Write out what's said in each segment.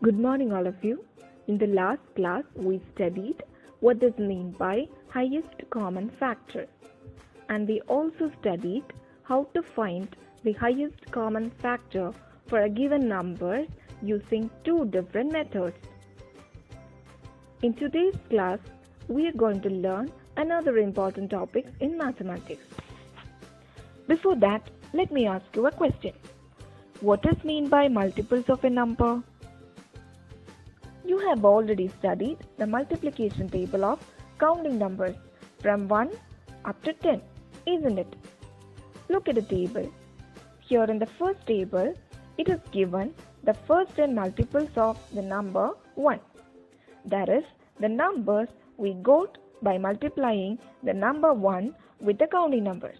Good morning, all of you. In the last class, we studied what is meant by highest common factor, and we also studied how to find the highest common factor for a given number using two different methods. In today's class, we are going to learn another important topic in mathematics. Before that, let me ask you a question. What is meant by multiples of a number? You have already studied the multiplication table of counting numbers from 1 up to 10, isn't it? Look at the table. Here in the first table, it is given the first 10 multiples of the number 1. That is, the numbers we got by multiplying the number 1 with the counting numbers.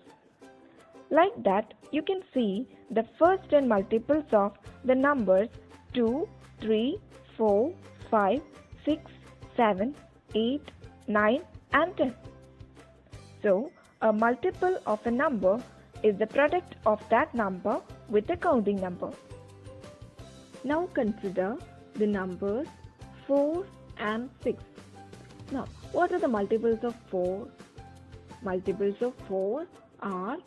Like that, you can see the first 10 multiples of the numbers 2, 3, 4, 5, 6, 7, 8, 9 and 10. So, a multiple of a number is the product of that number with the counting number. Now consider the numbers 4 and 6. Now, what are the multiples of 4? Multiples of 4 are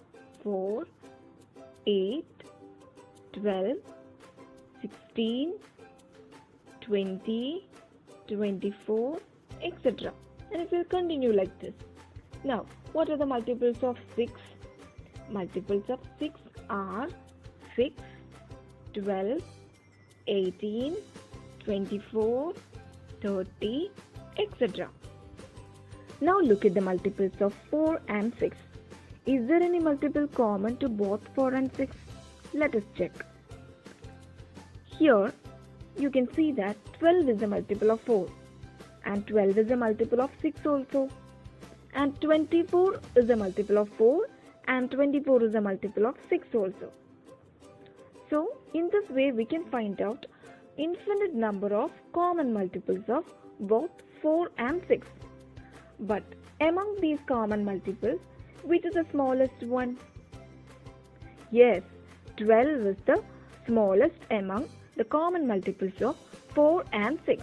4, 8, 12, 16, 20, 24, etc. And it will continue like this. Now, what are the multiples of 6? Multiples of 6 are 6, 12, 18, 24, 30, etc. Now look at the multiples of 4 and 6. Is there any multiple common to both 4 and 6? Let us check. Here you can see that 12 is a multiple of 4 and 12 is a multiple of 6 also, and 24 is a multiple of 4 and 24 is a multiple of 6 also. So in this way we can find out infinite number of common multiples of both 4 and 6. But among these common multiples, which is the smallest one? Yes, 12 is the smallest among the common multiples of 4 and 6.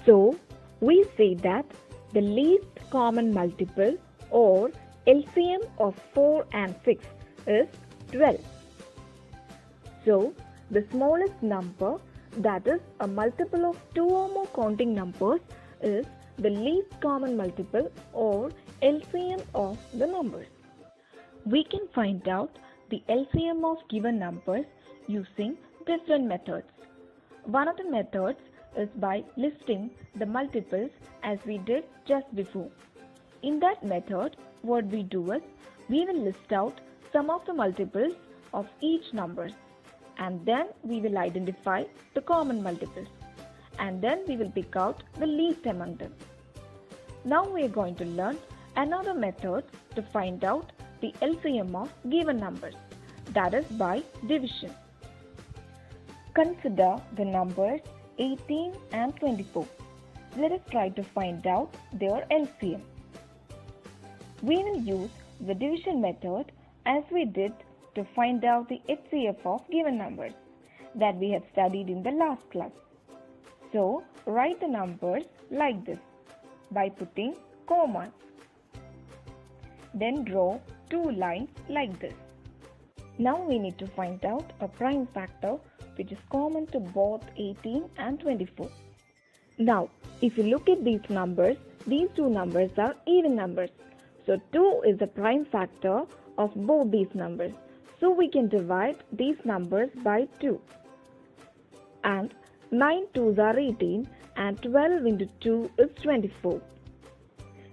So, we say that the least common multiple or LCM of 4 and 6 is 12. So, the smallest number, that is a multiple of 2 or more counting numbers, is the least common multiple or LCM of the numbers. We can find out the LCM of given numbers using different methods. One of the methods is by listing the multiples as we did just before. In that method, what we do is we will list out some of the multiples of each number, and then we will identify the common multiples, and then we will pick out the least among them. Now we are going to learn another method to find out the LCM of given numbers, that is by division. Consider the numbers 18 and 24. Let us try to find out their LCM. We will use the division method as we did to find out the HCF of given numbers that we have studied in the last class. So, write the numbers like this by putting commas. Then draw two lines like this. Now we need to find out a prime factor which is common to both 18 and 24. Now, if you look at these numbers, these two numbers are even numbers. So 2 is the prime factor of both these numbers. So we can divide these numbers by 2. And 9 2s are 18 and 12 into 2 is 24.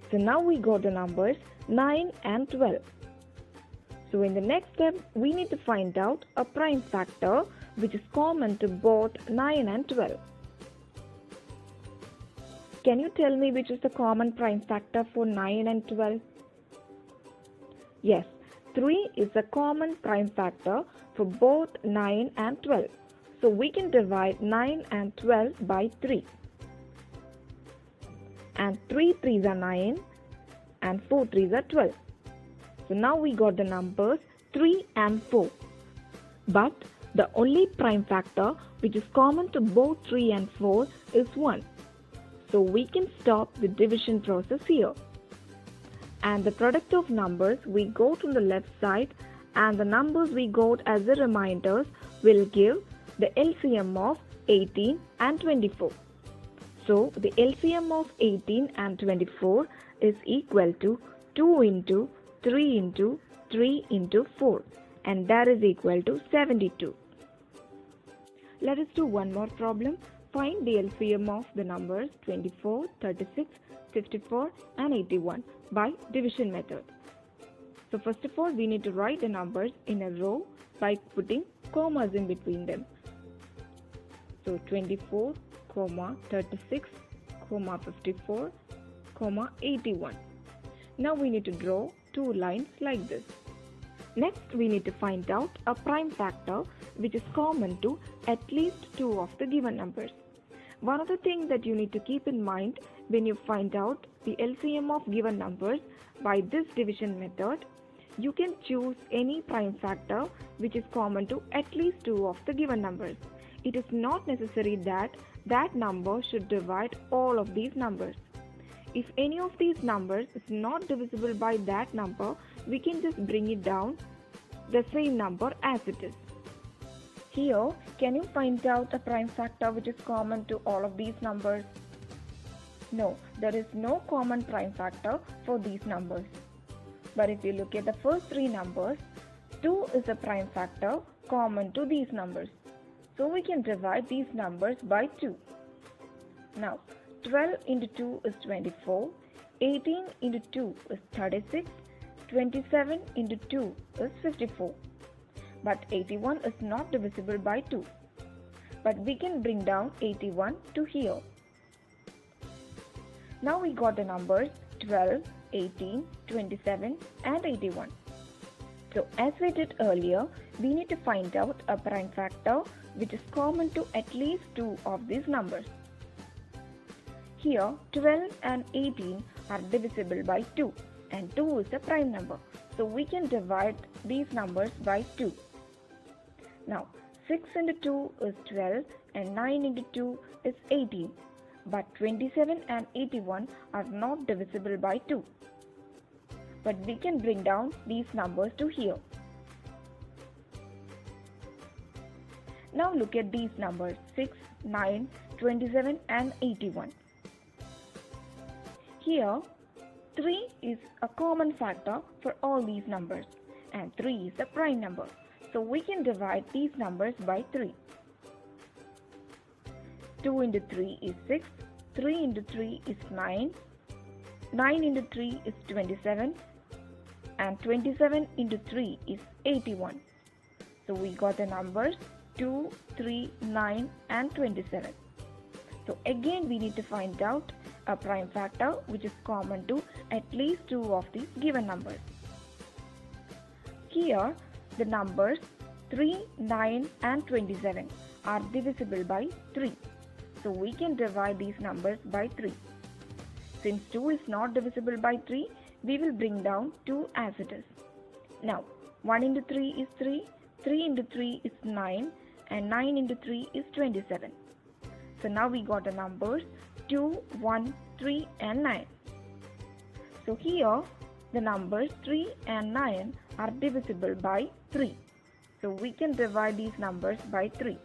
So now we got the numbers 9 and 12. So in the next step, we need to find out a prime factor which is common to both 9 and 12. Can you tell me which is the common prime factor for 9 and 12? Yes, 3 is a common prime factor for both 9 and 12. So we can divide 9 and 12 by 3. And 3 3s are 9 and 4 3s are 12. So now we got the numbers 3 and 4. But The only prime factor which is common to both 3 and 4 is 1. So we can stop the division process here. And the product of numbers we got on the left side and the numbers we got as the reminders will give the LCM of 18 and 24. So the LCM of 18 and 24 is equal to 2 into 3 into 3 into 4, and that is equal to 72. Let us do one more problem. Find the LCM of the numbers 24, 36, 54 and 81 by division method. So first of all, we need to write the numbers in a row by putting commas in between them. So 24, 36, 54, 81. Now we need to draw two lines like this. Next, we need to find out a prime factor which is common to at least two of the given numbers. One of the things that you need to keep in mind when you find out the LCM of given numbers by this division method, you can choose any prime factor which is common to at least two of the given numbers. It is not necessary that that number should divide all of these numbers. If any of these numbers is not divisible by that number, we can just bring it down the same number as it is. Here, can you find out a prime factor which is common to all of these numbers? No, there is no common prime factor for these numbers. But if you look at the first three numbers, 2 is a prime factor common to these numbers. So we can divide these numbers by 2. Now, 12 into 2 is 24, 18 into 2 is 36, 27 into 2 is 54. But 81 is not divisible by 2. But we can bring down 81 to here. Now we got the numbers 12, 18, 27 and 81. So as we did earlier, we need to find out a prime factor which is common to at least two of these numbers. Here 12 and 18 are divisible by 2 and 2 is a prime number. So we can divide these numbers by 2. Now 6 into 2 is 12 and 9 into 2 is 18. But 27 and 81 are not divisible by 2. But we can bring down these numbers to here. Now look at these numbers 6, 9, 27 and 81. Here 3 is a common factor for all these numbers and 3 is a prime number. So we can divide these numbers by 3. 2 into 3 is 6, 3 into 3 is 9, 9 into 3 is 27 and 27 into 3 is 81. So we got the numbers 2, 3, 9 and 27. So again we need to find out a prime factor which is common to at least two of these given numbers. Here the numbers 3, 9 and 27 are divisible by 3. So we can divide these numbers by 3. Since 2 is not divisible by 3, we will bring down 2 as it is. Now 1 into 3 is 3, 3 into 3 is 9 and 9 into 3 is 27. So now we got the numbers 2, 1, 3 and 9. So here the numbers 3 and 9 are divisible by 3. So we can divide these numbers by 3.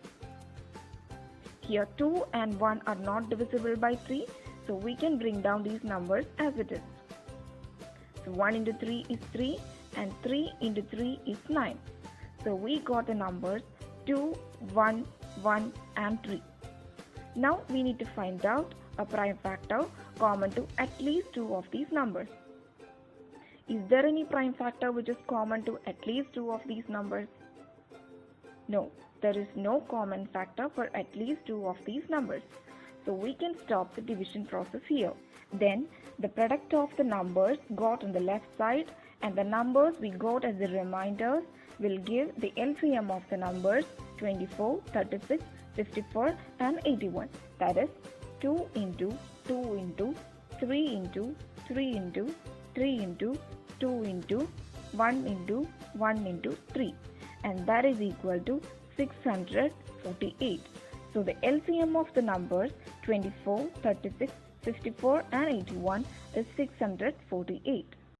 Here 2 and 1 are not divisible by 3. So we can bring down these numbers as it is. So 1 into 3 is 3 and 3 into 3 is 9. So we got the numbers 2, 1, 1 and 3. Now we need to find out a prime factor common to at least two of these numbers. Is there any prime factor which is common to at least two of these numbers? No, there is no common factor for at least two of these numbers. So we can stop the division process here. Then the product of the numbers got on the left side and the numbers we got as the reminders will give the LCM of the numbers 24, 36, 54 and 81. That is 2 into 2 into 3 into 3 into 3 into 2 into 1 into 1 into 3. And that is equal to 648. So the LCM of the numbers 24, 36, 54 and 81 is 648.